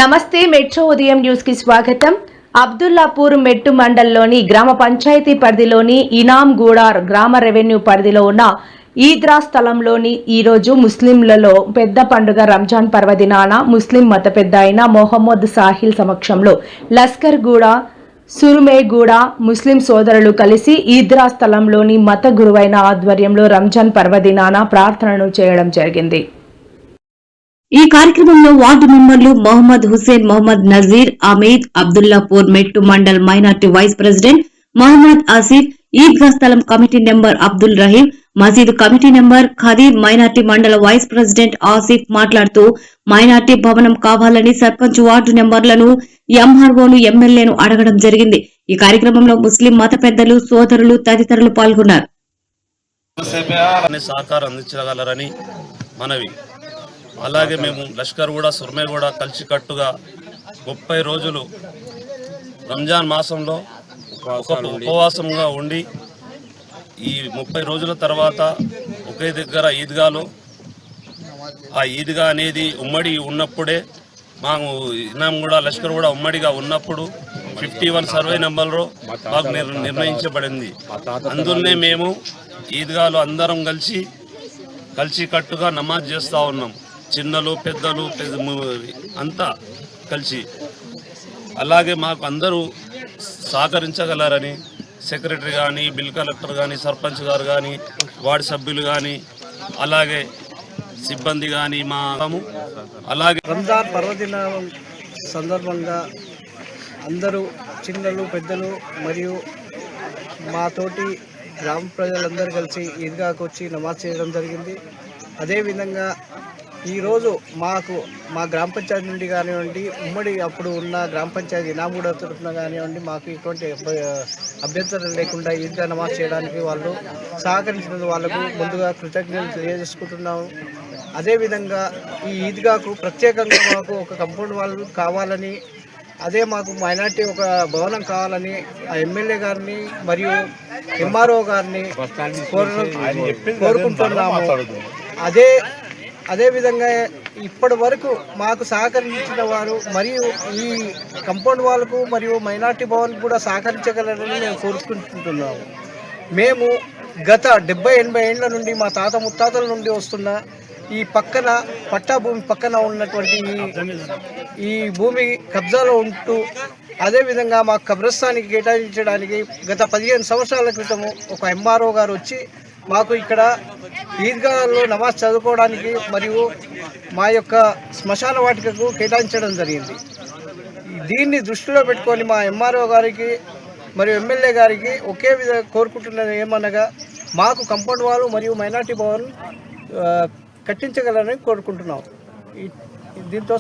నమస్తే మెట్రో ఉదయం న్యూస్ కి స్వాగతం. అబ్దుల్లాపూర్ మెట్టు మండలంలోని గ్రామ పంచాయతీ పరిధిలోని ఇనాంగూడ గ్రామ రెవెన్యూ పరిధిలో ఉన్న ఈద్రా స్థలంలోని ఈరోజు ముస్లింలలో పెద్ద పండుగ రంజాన్ పర్వదినాన ముస్లిం మత పెద్ద అయిన మొహమ్మద్ సాహిల్ సమక్షంలో లస్కర్ గూడ సురుమేగూడ ముస్లిం సోదరులు కలిసి ఈద్రా స్థలంలోని మత గురువైన ఆధ్వర్యంలో రంజాన్ పర్వదినాన ప్రార్థనలు చేయడం జరిగింది. ఈ కార్యక్రమంలో వార్డు మెంబర్లు Mohammed Hussain, Mohammed Nazir, Ameed, Abdullapur Mettu mandal minority vice president Mohammed Asif, Eidgah స్థలం కమిటీ నెంబర్ అబ్దుల్ రహీం, మసీదు కమిటీ నెంబర్ ఖదీర్, మైనార్టీ మండల వైస్ ప్రెసిడెంట్ ఆసిఫ్ మాట్లాడుతూ మైనార్టీ భవనం కావాలని సర్పంచ్ వార్డు నెంబర్లను, ఎంఆర్ఓను, ఎమ్మెల్యేను అడగడం జరిగింది. ఈ కార్యక్రమంలో ముస్లిం మత పెద్దలు, సోదరులు తదితరులు పాల్గొన్నారు. అలాగే మేము లష్కర్ కూడా సుర్మేగూడ కలిసికట్టుగా 30 రోజులు రంజాన్ మాసంలో ఉపవాసంగా ఉండి ఈ 30 రోజుల తర్వాత ఒకే దగ్గర ఈద్గాలో ఆ ఈద్గా అనేది ఉమ్మడి ఉన్నప్పుడే మాకు ఇనాం కూడా లష్కర్ కూడా ఉమ్మడిగా ఉన్నప్పుడు 51 సర్వే నెంబర్లో మాకు నిర్ణయించబడింది. అందులోనే మేము ఈద్గాలో అందరం కలిసికట్టుగా నమాజ్ చేస్తూ ఉన్నాం. చిన్నలు పెద్దలు అంతా కలిసి. అలాగే మాకు అందరూ సహకరించగలరని సెక్రటరీ కానీ, బిల్ కలెక్టర్ కానీ, సర్పంచ్ గారు కానీ, వార్డు సభ్యులు కానీ, అలాగే సిబ్బంది కానీ అలాగే రంజాన్ పర్వదినం సందర్భంగా అందరూ చిన్నలు పెద్దలు మరియు మాతోటి గ్రామ ప్రజలందరూ కలిసి ఈద్గాకు వచ్చి నమాజ్ చేయడం జరిగింది. అదేవిధంగా ఈరోజు మా గ్రామ పంచాయతీ నుండి కానివ్వండి, ఉమ్మడి అప్పుడు ఉన్న గ్రామ పంచాయతీ ఇనాంగూడ తరఫున కానివ్వండి, మాకు ఎటువంటి అభ్యంతరం లేకుండా ఈద్గా నమాజ్ చేయడానికి వాళ్ళు సహకరించిన వాళ్ళకు ముందుగా కృతజ్ఞతలు తెలియజేసుకుంటున్నాము. అదేవిధంగా ఈ ఈద్గాకు ప్రత్యేకంగా మాకు ఒక కాంపౌండ్ వాళ్ళు కావాలని, అదే మాకు మైనార్టీ ఒక భవనం కావాలని ఆ ఎమ్మెల్యే గారిని మరియు ఎంఆర్ఓ గారిని కోరుకుంటున్నాము. అదేవిధంగా ఇప్పటి వరకు మాకు సహకరించిన వారు మరియు ఈ కంపౌండ్ వాళ్ళకు మరియు మైనార్టీ భవన్ కూడా సహకరించగలరని మేము కోరుకుంటున్నాము. మేము గత 70-80 ఏళ్ల నుండి మా తాత ముత్తాతల నుండి వస్తున్న ఈ పక్కన పట్టా భూమి పక్కన ఉన్నటువంటి ఈ భూమి కబ్జాలో ఉంటూ, అదేవిధంగా మా కబ్రస్థానికి కేటాయించడానికి గత 15 సంవత్సరాల క్రితము ఒక ఎంఆర్ఓ గారు వచ్చి మాకు ఇక్కడ ఈద్గాలో నమాజ్ చదువుకోవడానికి మరియు మా యొక్క శ్మశాన వాటికకు కేటాయించడం జరిగింది. దీన్ని దృష్టిలో పెట్టుకొని మా ఎంఆర్ఓ గారికి మరియు ఎమ్మెల్యే గారికి ఒకే విధంగా కోరుకుంటున్నది ఏమనగా మాకు కంపౌండ్ వాల్ మరియు మైనార్టీ భవన్ కట్టించగలరని కోరుకుంటున్నాం. దీంతో